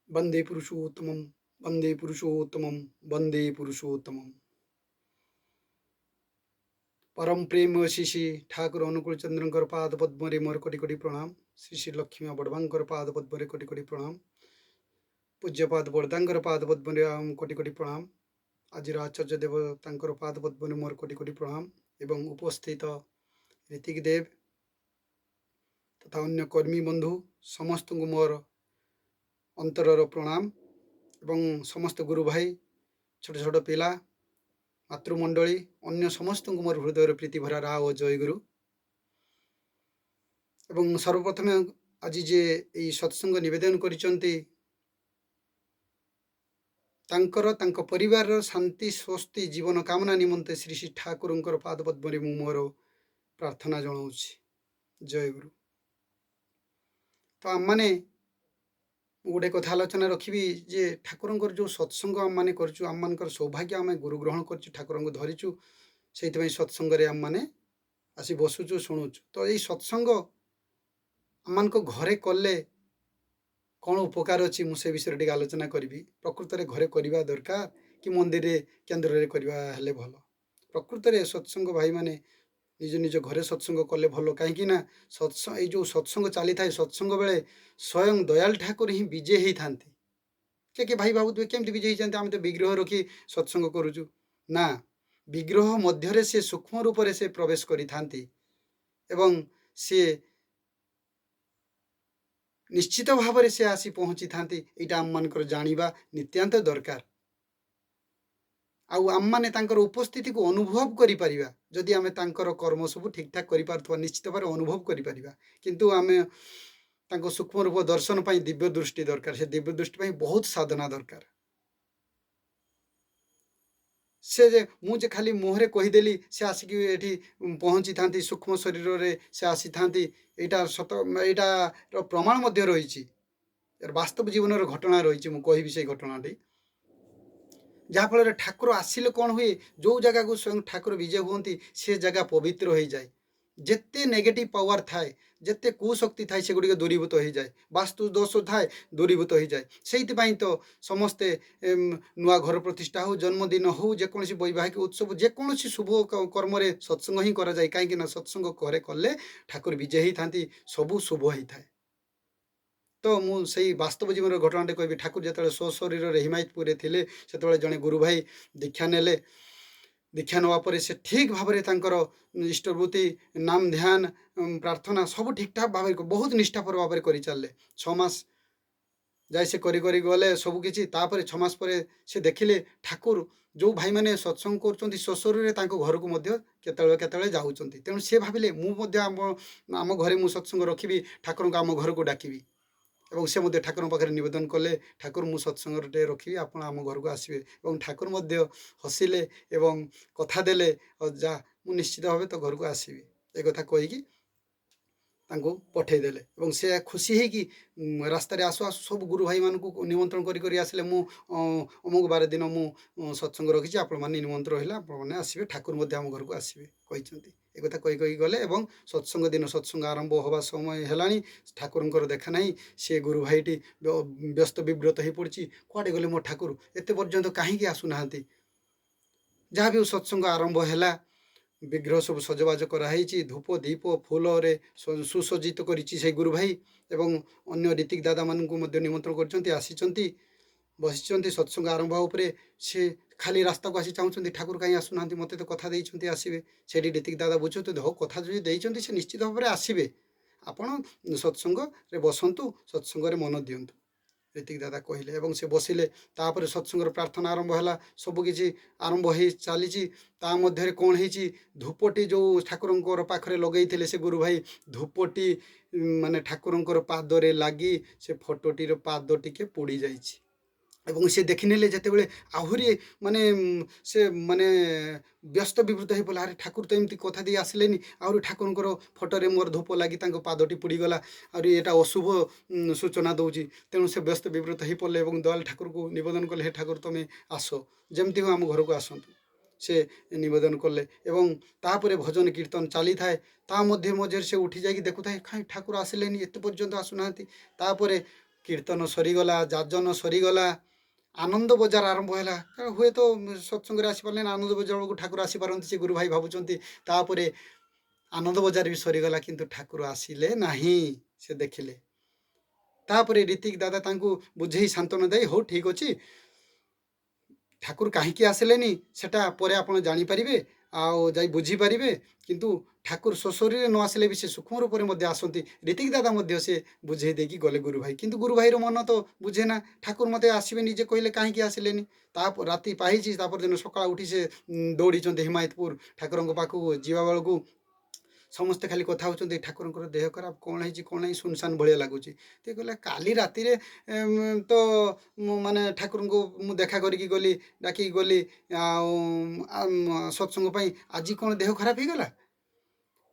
वंदे पुरुषोत्तमं वंदे पुरुषोत्तमं वंदे पुरुषोत्तमं। परम प्रेम श्री श्री ठाकुर अनुकूल चंद्रकर पाद पद्म मोर कोटि कोटि प्रणाम। श्री श्री लक्ष्मी बड़वांकर पाद पद्म कोटि कोटि प्रणाम। पूज्यपाद बड़दांगर पाद पद्म कोटि कोटि प्रणाम। आज आचार्य देव तांकर पाद पद्म मोर कोटि कोटि प्रणाम। एवं उपस्थित ऋतिक देव तथा अन्य कर्मी बंधु समस्त को मोर अंतरर प्रणाम। एवं समस्त गुरु भाई छोट छोट पिला मातृमंडली अन्य समस्त को मोर हृदय प्रीति भरा रा ओ जय गुरु। एवं सर्वप्रथमे आज जे यही सत्संग निवेदन करिसंती तांकर तांक परिवार शांति स्वस्ति जीवन कामना निमंते श्री श्री ठाकुरंकर पाद पद्म मु मोर प्रार्थना जनाऊछि। जय गुरु। तो आम माने गोटे कथा आलोचना रखी जे ठाकुरंकर जो सत्संग आम माने करचु आम मानकर सौभाग्य आम गुरु ग्रहण करचु ठाकुर को धरीचु से सत्संग आम माने आसी बसुचु शुणुचु। तो यही सत्संग आम मान घरे कले कौन उपकार अच्छी मुझे विषय टी आलोचना करी। प्रकृत में घरे करवा दरकार कि मंदिर केन्द्र में करवा हेले भल। प्रकृत में सत्संग भाई माने निज निज घरे सत्संग कले भल कहीं सत्संग जो सत्संग चली था सत्संग बेले स्वयं दयाल ठाकुर ही विजय ही था। किए भाई भावुए केमती विजय होती आम तो विग्रह रखी सत्संग करुचु ना विग्रह मध्य से सूक्ष्म रूप से प्रवेश करी एवं सी निश्चित भाव से आसी पहुँची था। यहाँ आम मान जाना नित्यांत दरकार। आम मैंने उपस्थिति को अनुभव करिपरिबा जदि आमे तांकर कर्म सब ठीक ठाक करि पारथवा निश्चित भाव अनुभव करिपरिबा। किंतु आमे तांको सूक्ष्म रूप दर्शन पाई दिव्य दृष्टि दरकार। से दिव्य दृष्टि पाई बहुत साधना दरकार। से जे मुझे खाली मुहरे कहीदेली से आसिक ये पहुँची था सूक्ष्म शरीर रे से आसी था यहाँ सत यहाँ प्रमाण मध्य रही वास्तव जीवन घटना रही मुझे कहि से घटनाटी जहाँफल ठाकुर आसिले कौन हुए जो जगह को स्वयं ठाकुर विजय हुंती से जगह पवित्र हो जाए। जिते नेगेटिव पावर थाए जिते कुशक्ति थाए सेगुड़ी दूरीभूत हो जाए वास्तु दोष थाए दूरीभूत हो जाए। से तो समस्ते नुआ घर प्रतिष्ठा हो जन्मदिन हो जेकोसी वैवाहिक उत्सव जेकोसी शुभ कर्म सत्संग ही करा जाए कहीं सत्संग घरे कले ठाकुर विजय ही था सबू शुभ होता है। तो मुझे वास्तव जीवन घटना कहि ठाकुर जो स्वशरीर हिमायतपुर थे से जड़े गुरु भाई दीक्षा नेले दीक्षा नापर से ठीक भाव में इष्टवृत्ति नाम ध्यान प्रार्थना सब ठीक ठाक भाव बहुत निष्ठापर भाव कर चलले 6 मास जाए से करी गले सबकि 6 मास पर से देखिले ठाकुर जो भाई मैंने सत्संग कर स्वशरीर घर को केतले जाऊँ तेणु सी भाविले मुझे आम घरे मुझ सत्संग रखी ठाकुर को आम घर को डाकबी और से मध्य ठाकुर पाखे नवेदन कले ठाकुर मु सत्संग रखी आप आम घर को आसबे और ठाकुर मध्य हसिले एवं कथा देले जा मु निश्चित भाव तो घर को आसबि एक कथा कहीकि पठेदेले और से खुशी है कि रास्तार आसु आसु सब गुरु भाई मान को निमंत्रण करी आसिले मु अमुक 12 दिन मु सत्संग रखी आपण मैंने निमंत्रण है आपने आसबे ठाकुर मध्य आम घर को आसबे कहते एक कथा कही गले और सत्संग दिन सत्संग आरंभ हवा समय है ठाकुर देखा ना सी गुरु भाईटी व्यस्त विव्रत हो पड़ी कड़े गले मो ठाकुर एत पर्यंत कहीं आसुना जहाँ भी सत्संग आरंभ है विग्रह सब सजबाज कराई धूप दीप फूल सुसज्जित कर गुरु भाई एवं अन्य ऋतिक दादा मान निमंत्रण कर बसी सत्संग आरंभ उपरे सी खाली रास्ता को आसी चाहते ठाकुर कहीं आसुना मत तो कथा देते आसबे से ऋतिक दादा बुझुते हो कथा जो देते से निश्चित भाव में आसबे आपण सत्संग बसतु सत्संग मन दिंतु ऋतिक दादा कहले से बसिले तापर सत्संग प्रार्थना आरंभ है सबकि आरंभ हो चली मध्य कौन हो धूपटी जो ठाकुर पाखे लगे से गुरु भाई धूपटी माने ठाकुर पादरे लगी से फोटोटीर पाद टिके पोड़ी जाइए एवं से देखने जिते आहरी माने से माने व्यस्त विवृत हो पड़ा अरे ठाकुर तो एमती कथा दी आसिले आहरी ठाकुर फोटोरे मोर धूप लगी पादटी पोड़ीगला और यहाँ अशुभ सूचना दौर तेणु से व्यस्त विवृत हो पड़े और दयाल ठाकुर को निवेदन कले हे ठाकुर तुम्हें आस जमती हो आम घर को आसतु से निवेदन कले एवं तापर भजन कीर्तन चली थाए ता मध्य मझे से उठी जाकि देखु थाए कहीं ठाकुर आसिले एत पर्यंत आसुना तापर କୀର୍ତ୍ତନ ସରିଗଲା, ଯାଜନ ସରିଗଲା, ଆନନ୍ଦ ବଜାର ଆରମ୍ଭ ହେଲା। କାରଣ ହୁଏତ ସତ୍ସଙ୍ଗରେ ଆସିପାରିଲେ ନା, ଆନନ୍ଦ ବଜାର ବେଳକୁ ଠାକୁର ଆସିପାରନ୍ତି ସେ ଗୁରୁ ଭାଇ ଭାବୁଛନ୍ତି। ତାପରେ ଆନନ୍ଦ ବଜାର ବି ସରିଗଲା, କିନ୍ତୁ ଠାକୁର ଆସିଲେ ନାହିଁ। ସେ ଦେଖିଲେ, ତାପରେ ରୀତିକ ଦାଦା ତାଙ୍କୁ ବୁଝେଇ ସାନ୍ତ୍ୱନା ଦେଇ, ହଉ ଠିକ୍ ଅଛି, ଠାକୁର କାହିଁକି ଆସିଲେନି ସେଟା ପରେ ଆପଣ ଜାଣିପାରିବେ, ଆଉ ଯାଇ ବୁଝିପାରିବେ। କିନ୍ତୁ ଠାକୁର ସଶରୀରେ ନ ଆସିଲେ ବି ସେ ସୂକ୍ଷ୍ମ ରୂପରେ ମଧ୍ୟ ଆସନ୍ତି। ରୀତିକ ଦାଦା ମଧ୍ୟ ସେ ବୁଝେଇ ଦେଇକି ଗଲେ ଗୁରୁ ଭାଇ। କିନ୍ତୁ ଗୁରୁ ଭାଇର ମନ ତ ବୁଝେ ନା, ଠାକୁର ମୋତେ ଆସିବେ ନିଜେ କହିଲେ କାହିଁକି ଆସିଲେନି। ରାତି ପାହିଛି, ତାପର ଦିନ ସକାଳ ଉଠି ସେ ଦୌଡ଼ିଛନ୍ତି ହିମାୟତପୁର ଠାକୁରଙ୍କ ପାଖକୁ। ଯିବା ବେଳକୁ ସମସ୍ତେ ଖାଲି କଥା ହେଉଛନ୍ତି, ଠାକୁରଙ୍କର ଦେହ ଖରାପ, କ'ଣ ହେଇଛି କ'ଣ ନାହିଁ, ସୁନସାନ ଭଳିଆ ଲାଗୁଛି। ସେ କହିଲେ କାଲି ରାତିରେ ତ ମାନେ ଠାକୁରଙ୍କୁ ମୁଁ ଦେଖା କରିକି ଗଲି, ଡାକିକି ଗଲି ଆଉ ସତ୍ସଙ୍ଗ ପାଇଁ, ଆଜି କ'ଣ ଦେହ ଖରାପ ହେଇଗଲା।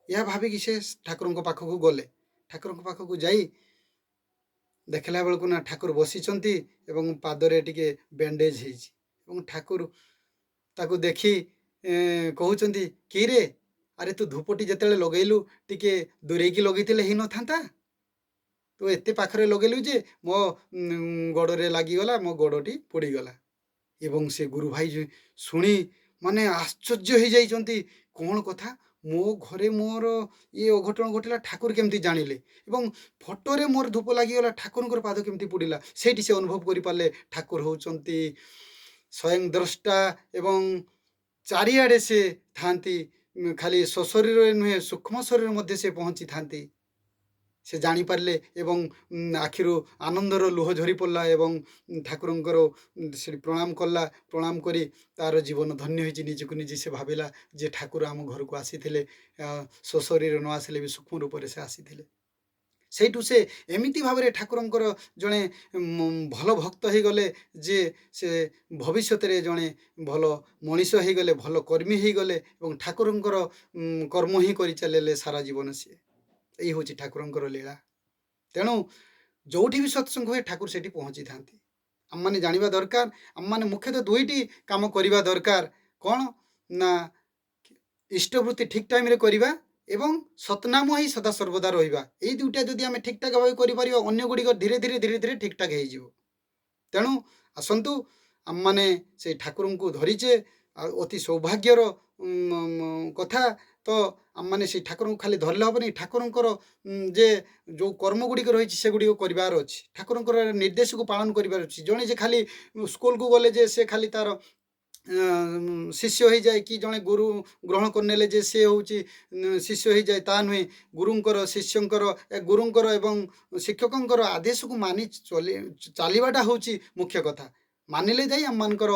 ଏହା ଭାବିକି ସେ ଠାକୁରଙ୍କ ପାଖକୁ ଗଲେ। ଠାକୁରଙ୍କ ପାଖକୁ ଯାଇ ଦେଖିଲା ବେଳକୁ ନା, ଠାକୁର ବସିଛନ୍ତି ଏବଂ ପାଦରେ ଟିକେ ବ୍ୟାଣ୍ଡେଜ୍ ହେଇଛି। ଏବଂ ଠାକୁର ତାକୁ ଦେଖି କହୁଛନ୍ତି, କିରେ ଆରେ ତୁ ଧୂପଟି ଯେତେବେଳେ ଲଗେଇଲୁ ଟିକେ ଦୂରେଇକି ଲଗେଇଥିଲେ ହେଇନଥାନ୍ତା। ତୁ ଏତେ ପାଖରେ ଲଗେଇଲୁ ଯେ ମୋ ଗୋଡ଼ରେ ଲାଗିଗଲା, ମୋ ଗୋଡ଼ଟି ପୋଡ଼ିଗଲା। ଏବଂ ସେ ଗୁରୁ ଭାଇ ଶୁଣି ମାନେ ଆଶ୍ଚର୍ଯ୍ୟ ହେଇଯାଇଛନ୍ତି। କ'ଣ କଥା, ମୋ ଘରେ ମୋର ଇଏ ଅଘଟଣ ଘଟିଲା, ଠାକୁର କେମିତି ଜାଣିଲେ? ଏବଂ ଫଟୋରେ ମୋର ଧୂପ ଲାଗିଗଲା, ଠାକୁରଙ୍କର ପାଦ କେମିତି ପୋଡ଼ିଲା? ସେଇଠି ସେ ଅନୁଭବ କରିପାରିଲେ ଠାକୁର ହେଉଛନ୍ତି ସ୍ୱୟଂ ଦ୍ରଷ୍ଟା ଏବଂ ଚାରିଆଡ଼େ ସେ ଥାନ୍ତି। ଖାଲି ସଶରୀରରେ ନୁହେଁ, ସୂକ୍ଷ୍ମ ଶରୀରରେ ମଧ୍ୟ ସେ ପହଞ୍ଚିଥାନ୍ତି। ସେ ଜାଣିପାରିଲେ ଏବଂ ଆଖିରୁ ଆନନ୍ଦର ଲୁହ ଝରି ପଡ଼ିଲା ଏବଂ ଠାକୁରଙ୍କର ସେଠି ପ୍ରଣାମ କଲା। ପ୍ରଣାମ କରି ତାର ଜୀବନ ଧନ୍ୟ ହୋଇଛି। ନିଜକୁ ନିଜେ ସେ ଭାବିଲା ଯେ ଠାକୁର ଆମ ଘରକୁ ଆସିଥିଲେ, ସଶରୀର ନ ଆସିଲେ ବି ସୂକ୍ଷ୍ମ ରୂପରେ ସେ ଆସିଥିଲେ। ସେଇଠୁ ସେ ଏମିତି ଭାବରେ ଠାକୁରଙ୍କର ଜଣେ ଭଲ ଭକ୍ତ ହେଇଗଲେ ଯେ ସେ ଭବିଷ୍ୟତରେ ଜଣେ ଭଲ ମଣିଷ ହେଇଗଲେ, ଭଲ କର୍ମୀ ହେଇଗଲେ ଏବଂ ଠାକୁରଙ୍କର କର୍ମ ହିଁ କରିଚାଲିଲେ ସାରା ଜୀବନ। ସିଏ ଏଇ ହେଉଛି ଠାକୁରଙ୍କର ଲୀଳା। ତେଣୁ ଯେଉଁଠି ବି ସତ୍ସଙ୍ଗ ହୁଏ ଠାକୁର ସେଠି ପହଞ୍ଚିଥାନ୍ତି। ଆମମାନେ ଜାଣିବା ଦରକାର, ଆମମାନେ ମୁଖ୍ୟତଃ ଦୁଇଟି କାମ କରିବା ଦରକାର। କ'ଣ ନା, ଇଷ୍ଟବୃତ୍ତି ଠିକ୍ ଟାଇମ୍ରେ କରିବା ଏବଂ ସତନାମ ହିଁ ସଦାସର୍ବଦା ରହିବା। ଏଇ ଦୁଇଟା ଯଦି ଆମେ ଠିକ୍ଠାକ୍ ଭାବେ କରିପାରିବା, ଅନ୍ୟ ଗୁଡ଼ିକ ଧୀରେ ଧୀରେ ଠିକ୍ଠାକ୍ ହେଇଯିବ। ତେଣୁ ଆସନ୍ତୁ, ଆମମାନେ ସେଇ ଠାକୁରଙ୍କୁ ଧରିଛେ, ଆଉ ଅତି ସୌଭାଗ୍ୟର କଥା। ତ ଆମମାନେ ସେଇ ଠାକୁରଙ୍କୁ ଖାଲି ଧରିଲେ ହେବନି, ଠାକୁରଙ୍କର ଯେ ଯେଉଁ କର୍ମ ଗୁଡ଼ିକ ରହିଛି ସେଗୁଡ଼ିକ କରିବାର ଅଛି, ଠାକୁରଙ୍କର ନିର୍ଦ୍ଦେଶକୁ ପାଳନ କରିବାର ଅଛି। ଜଣେ ଯେ ଖାଲି ସ୍କୁଲକୁ ଗଲେ ଯେ ସେ ଖାଲି ତାର ଶିଷ୍ୟ ହେଇଯାଏ, କି ଜଣେ ଗୁରୁ ଗ୍ରହଣ କରିନେଲେ ଯେ ସେ ହେଉଛି ଶିଷ୍ୟ ହେଇଯାଏ, ତା ନୁହେଁ। ଗୁରୁଙ୍କର ଶିଷ୍ୟଙ୍କର ଗୁରୁଙ୍କର ଏବଂ ଶିକ୍ଷକଙ୍କର ଆଦେଶକୁ ମାନି ଚାଲିବାଟା ହେଉଛି ମୁଖ୍ୟ କଥା। ମାନିଲେ ଯାଇ ଆମମାନଙ୍କର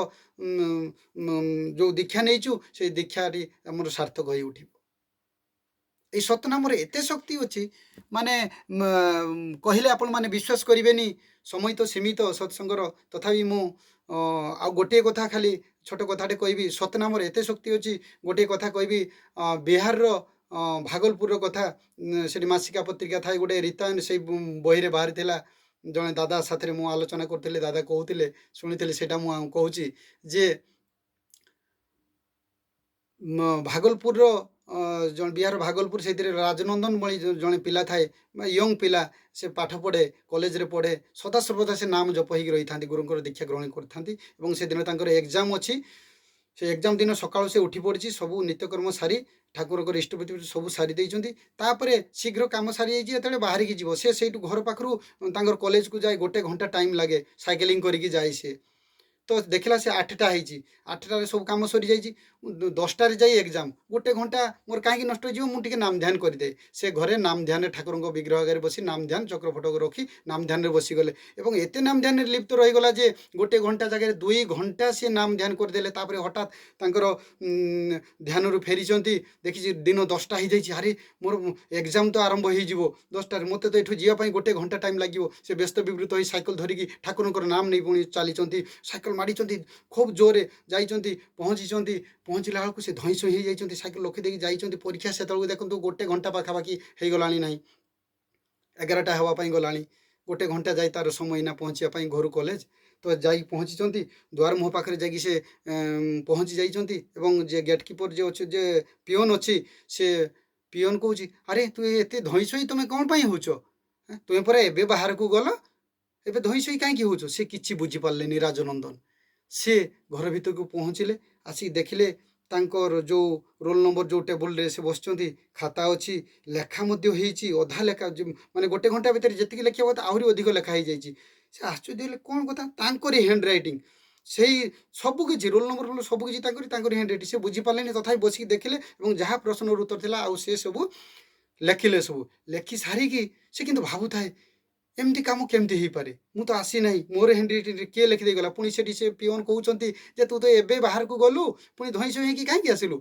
ଯେଉଁ ଦୀକ୍ଷା ନେଇଛୁ ସେଇ ଦୀକ୍ଷାଟି ଆମର ସାର୍ଥକ ହୋଇ ଉଠିବ। এই ସତନାମରେ ଏତେ ଶକ୍ତି ଅଛି, ମାନେ କହିଲେ ଆପଣମାନେ ବିଶ୍ୱାସ କରିବେନି। ସମୟ ତ ସୀମିତ ସତ୍ସଙ୍ଗର, ତଥାପି ମୁଁ ଆଉ ଗୋଟିଏ କଥା ଖାଲି ଛୋଟ କଥାଟେ କହିବି। ସତନାମରେ ଏତେ ଶକ୍ତି ଅଛି, ଗୋଟିଏ କଥା କହିବି। ବିହାରର ଭାଗଲପୁରର କଥା। ସେଠି ମାସିକା ପତ୍ରିକା ଥାଏ ଗୋଟେ, ରୀତାୟନ ସେଇ ବହିରେ ବାହାରିଥିଲା। ଜଣେ ଦାଦା ସାଥିରେ ମୁଁ ଆଲୋଚନା କରୁଥିଲି, ଦାଦା କହୁଥିଲେ, ଶୁଣିଥିଲି, ସେଇଟା ମୁଁ କହୁଛି ଯେ ଭାଗଲପୁରର ଜଣେ ବିହାର ଭାଗଲପୁର, ସେଇଥିରେ ରାଜନନ୍ଦନ ଭଳି ଜଣେ ପିଲା ଥାଏ, ୟଙ୍ଗ ପିଲା। ସେ ପାଠ ପଢ଼େ, କଲେଜରେ ପଢ଼େ, ସଦାସର୍ବଦା ସେ ନାମ ଜପ ହେଇକି ରହିଥାନ୍ତି, ଗୁରୁଙ୍କର ଦୀକ୍ଷା ଗ୍ରହଣ କରିଥାନ୍ତି। ଏବଂ ସେଦିନ ତାଙ୍କର ଏକ୍ଜାମ୍ ଅଛି। ସେ ଏକ୍ଜାମ୍ ଦିନ ସକାଳୁ ସେ ଉଠି ପଡ଼ିଛି, ସବୁ ନିତ୍ୟକର୍ମ ସାରି ଠାକୁରଙ୍କର ଇଷ୍ଟପତି ସବୁ ସାରି ଦେଇଛନ୍ତି। ତାପରେ ଶୀଘ୍ର କାମ ସାରିଯାଇଛି, ଯେତେବେଳେ ବାହାରିକି ଯିବ ସେ ସେଇଠୁ ଘର ପାଖରୁ ତାଙ୍କର କଲେଜକୁ ଯାଏ, 1 ଘଣ୍ଟା ଟାଇମ୍ ଲାଗେ, ସାଇକେଲିଂ କରିକି ଯାଏ ସେ। ତ ଦେଖିଲା ସେ 8ଟା ହେଇଛି, 8ଟାରେ ସବୁ କାମ ସରିଯାଇଛି, 10ଟାରେ ଯାଇ ଏକ୍ଜାମ୍। 1 ଘଣ୍ଟା ମୋର କାହିଁକି ନଷ୍ଟ ହେଇଯିବ, ମୁଁ ଟିକେ ନାମ ଧ୍ୟାନ କରିଦିଏ। ସେ ଘରେ ନାମ ଧ୍ୟାନରେ ଠାକୁରଙ୍କ ବିଗ୍ରହ ଆଗରେ ବସି ନାମ ଧ୍ୟାନ ଚକ୍ର ଫଟକ ରଖି ନାମ ଧ୍ୟାନରେ ବସିଗଲେ ଏବଂ ଏତେ ନାମ ଧ୍ୟାନରେ ଲିପ୍ତ ରହିଗଲା ଯେ 1 ଘଣ୍ଟା ଜାଗାରେ 2 ଘଣ୍ଟା ସିଏ ନାମ ଧ୍ୟାନ କରିଦେଲେ। ତାପରେ ହଠାତ୍ ତାଙ୍କର ଧ୍ୟାନରୁ ଫେରିଛନ୍ତି, ଦେଖିଛି ଦିନ 10ଟା ହେଇଯାଇଛି। ଆରେ ମୋର ଏକ୍ଜାମ୍ ତ ଆରମ୍ଭ ହେଇଯିବ 10ଟାରେ, ମୋତେ ତ ଏଠୁ ଯିବା ପାଇଁ 1 ଘଣ୍ଟା ଟାଇମ୍ ଲାଗିବ। ସେ ବ୍ୟସ୍ତ ବିବ୍ରତ ହୋଇ ସାଇକେଲ ଧରିକି ଠାକୁରଙ୍କର ନାମ ନେଇ ପୁଣି ଚାଲିଛନ୍ତି, ସାଇକେଲ ମାଡ଼ିଛନ୍ତି, ଖୁବ୍ ଜୋରରେ ଯାଇଛନ୍ତି। ପହଞ୍ଚିଲା ବେଳକୁ ସେ ଧଇଁ ସଇଁ ହେଇଯାଇଛନ୍ତି, ସାଇକେଲ ରଖି ଦେଇକି ଯାଇଛନ୍ତି। ପରୀକ୍ଷା ସେତେବେଳକୁ ଦେଖନ୍ତୁ 1 ଘଣ୍ଟା ପାଖାପାଖି ହେଇଗଲାଣି, ନାହିଁ 11ଟା ହେବା ପାଇଁ ଗଲାଣି। 1 ଘଣ୍ଟା ଯାଇ ତାର ସମୟ ନା ପହଞ୍ଚିବା ପାଇଁ ଘରୁ କଲେଜ। ତ ଯାଇ ପହଞ୍ଚିଛନ୍ତି, ଦୁଆର ମୁହଁ ପାଖରେ ଯାଇକି ସେ ପହଞ୍ଚି ଯାଇଛନ୍ତି। ଏବଂ ଯେ ଗେଟ୍ କିପର ଯେ ଅଛି, ଯେ ପିଅନ ଅଛି, ସେ ପିଅନ କହୁଛି, ଆରେ ତୁ ଏତେ ଧଇଁ ସଇଁ ତୁମେ କ'ଣ ପାଇଁ ହେଉଛ? ତୁମେ ପରା ଏବେ ବାହାରକୁ ଗଲ, ଏବେ ଧଇଁ ସଇଁ କାହିଁକି ହେଉଛ? ସେ କିଛି ବୁଝିପାରିଲେନି ରାଜନନ୍ଦନ। ସେ ଘର ଭିତରକୁ ପହଞ୍ଚିଲେ, ଆସିକି ଦେଖିଲେ ତାଙ୍କର ଯେଉଁ ରୋଲ୍ ନମ୍ବର ଯେଉଁ ଟେବୁଲରେ ସେ ବସିଛନ୍ତି, ଖାତା ଅଛି, ଲେଖା ମଧ୍ୟ ହେଇଛି, ଅଧା ଲେଖା ମାନେ ଗୋଟେ ଘଣ୍ଟା ଭିତରେ ଯେତିକି ଲେଖିବା କଥା ଆହୁରି ଅଧିକ ଲେଖା ହେଇଯାଇଛି। ସେ ଆଶ୍ଚର୍ଯ୍ୟ ହେଲେ, କ'ଣ କଥା? ତାଙ୍କରି ହ୍ୟାଣ୍ଡ ରାଇଟିଂ, ସେଇ ସବୁକିଛି ରୋଲ୍ ନମ୍ବର ଫଲ ସବୁକିଛି ତାଙ୍କରି ହ୍ୟାଣ୍ଡ ରାଇଟିଂ। ସେ ବୁଝିପାରିଲେନି, ତଥାପି ବସିକି ଦେଖିଲେ ଏବଂ ଯାହା ପ୍ରଶ୍ନର ଉତ୍ତର ଥିଲା ଆଉ ସେ ସବୁ ଲେଖିଲେ। ସବୁ ଲେଖି ସାରିକି ସେ କିନ୍ତୁ ଭାବୁଥାଏ, ଏମିତି କାମ କେମିତି ହେଇପାରେ? ମୁଁ ତ ଆସି ନାହିଁ, ମୋର ହ୍ୟାଣ୍ଡ ରାଇଟିଂରେ କିଏ ଲେଖିଦେଇଗଲା? ପୁଣି ସେଠି ସେ ପିଅନ କହୁଛନ୍ତି ଯେ ତୁ ତ ଏବେ ବାହାରକୁ ଗଲୁ, ପୁଣି ଧଇଁ ସଇଁ ହେଇକି କାହିଁକି ଆସିଲୁ?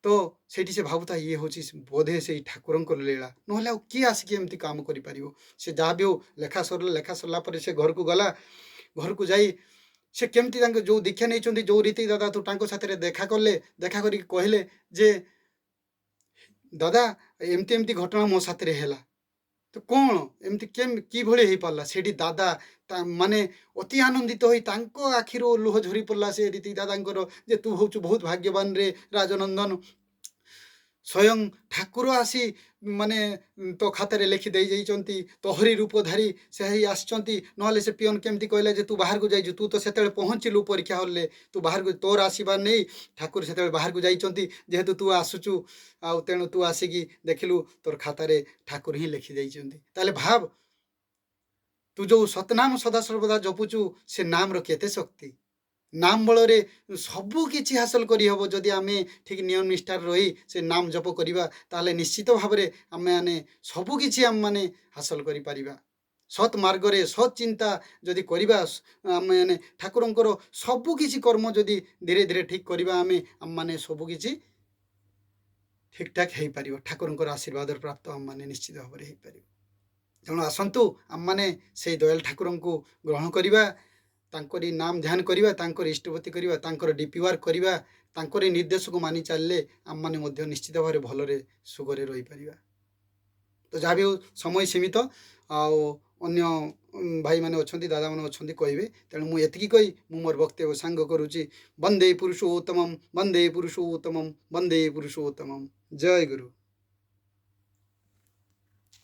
ତ ସେଇଠି ସେ ଭାବୁଥାଏ, ଇଏ ହେଉଛି ବୋଧେ ସେଇ ଠାକୁରଙ୍କର ଲୀଳା, ନହେଲେ ଆଉ କିଏ ଆସିକି ଏମିତି କାମ କରିପାରିବ? ସେ ଯାହା ବି ହଉ ଲେଖା ସରିଲା। ଲେଖା ସରିଲା ପରେ ସେ ଘରକୁ ଗଲା। ଘରକୁ ଯାଇ ସେ କେମିତି ତାଙ୍କ ଯେଉଁ ଦୀକ୍ଷା ନେଇଛନ୍ତି, ଯେଉଁ ରୀତି ଦାଦା ତୁ ତାଙ୍କ ସାଥିରେ ଦେଖା କଲେ। ଦେଖା କରିକି କହିଲେ ଯେ ଦାଦା ଏମିତି ଏମିତି ଘଟଣା ମୋ ସାଥିରେ ହେଲା। ତ କ'ଣ ଏମିତି କିଭଳି ହେଇପାରିଲା? ସେଠି ଦାଦା ମାନେ ଅତି ଆନନ୍ଦିତ ହୋଇ ତାଙ୍କ ଆଖିରୁ ଲୁହ ଝରି ପଡ଼ିଲା ସେ ରୀତି ଦାଦାଙ୍କର, ଯେ ତୁ ହେଉଛୁ ବହୁତ ଭାଗ୍ୟବାନ ରେ ରାଜନନ୍ଦନ। ସ୍ୱୟଂ ଠାକୁର ଆସି ମାନେ ତୋ ଖାତାରେ ଲେଖି ଦେଇଯାଇଛନ୍ତି, ତୋହରି ରୂପଧାରୀ ସେ ହେଇ ଆସିଛନ୍ତି। ନହେଲେ ସେ ପିଅନ କେମିତି କହିଲା ଯେ ତୁ ବାହାରକୁ ଯାଇଛୁ? ତୁ ତ ସେତେବେଳେ ପହଞ୍ଚିଲୁ ପରୀକ୍ଷା ହଲରେ, ତୁ ବାହାରକୁ, ତୋର ଆସିବା ନେଇ ଠାକୁର ସେତେବେଳେ ବାହାରକୁ ଯାଇଛନ୍ତି। ଯେହେତୁ ତୁ ଆସୁଛୁ ଆଉ ତେଣୁ ତୁ ଆସିକି ଦେଖିଲୁ ତୋର ଖାତାରେ ଠାକୁର ହିଁ ଲେଖି ଦେଇଛନ୍ତି। ତାହେଲେ ଭାବ, ତୁ ଯେଉଁ ସତନାମ ସଦାସର୍ବଦା ଜପୁଛୁ, ସେ ନାମର କେତେ ଶକ୍ତି। ନାମ ବଳରେ ସବୁ କିଛି ହାସଲ କରିହେବ। ଯଦି ଆମେ ଠିକ୍ ନିୟମ ନିଷ୍ଠାରେ ରହି ସେ ନାମ ଜପ କରିବା, ତାହେଲେ ନିଶ୍ଚିତ ଭାବରେ ଆମେମାନେ ସବୁକିଛି ଆମେମାନେ ହାସଲ କରିପାରିବା। ସତ୍ ମାର୍ଗରେ ସତ୍ ଚିନ୍ତା ଯଦି କରିବା, ଆମେମାନେ ଠାକୁରଙ୍କର ସବୁକିଛି କର୍ମ ଯଦି ଧୀରେ ଧୀରେ ଠିକ୍ କରିବା, ଆମମାନେ ସବୁକିଛି ଠିକ୍ଠାକ୍ ହେଇପାରିବ। ଠାକୁରଙ୍କର ଆଶୀର୍ବାଦର ପ୍ରାପ୍ତ ଆମମାନେ ନିଶ୍ଚିତ ଭାବରେ ହେଇପାରିବ। ତେଣୁ ଆସନ୍ତୁ ଆମମାନେ ସେଇ ଦୟାଳ ଠାକୁରଙ୍କୁ ଗ୍ରହଣ କରିବା, ତାଙ୍କରି ନାମ ଧ୍ୟାନ କରିବା, ତାଙ୍କର ଇଷ୍ଟପତି କରିବା, ତାଙ୍କର ଡିପି ୱାର୍କ କରିବା, ତାଙ୍କରି ନିର୍ଦ୍ଦେଶକୁ ମାନି ଚାଲିଲେ ଆମମାନେ ମଧ୍ୟ ନିଶ୍ଚିତ ଭାବରେ ଭଲରେ ସୁଖରେ ରହିପାରିବା। ତ ଯାହା ବି ହଉ, ସମୟ ସୀମିତ, ଆଉ ଅନ୍ୟ ଭାଇମାନେ ଅଛନ୍ତି, ଦାଦାମାନେ ଅଛନ୍ତି କହିବେ। ତେଣୁ ମୁଁ ଏତିକି କହି ମୁଁ ମୋର ବକ୍ତବ୍ୟ ସାଙ୍ଗ କରୁଛି। ବନ୍ଦେ ପୁରୁଷୋତ୍ତମମ୍, ବନ୍ଦେ ପୁରୁଷୋତ୍ତମମ୍, ବନ୍ଦେ ପୁରୁଷୋତ୍ତମମ୍। ଜୟ ଗୁରୁ।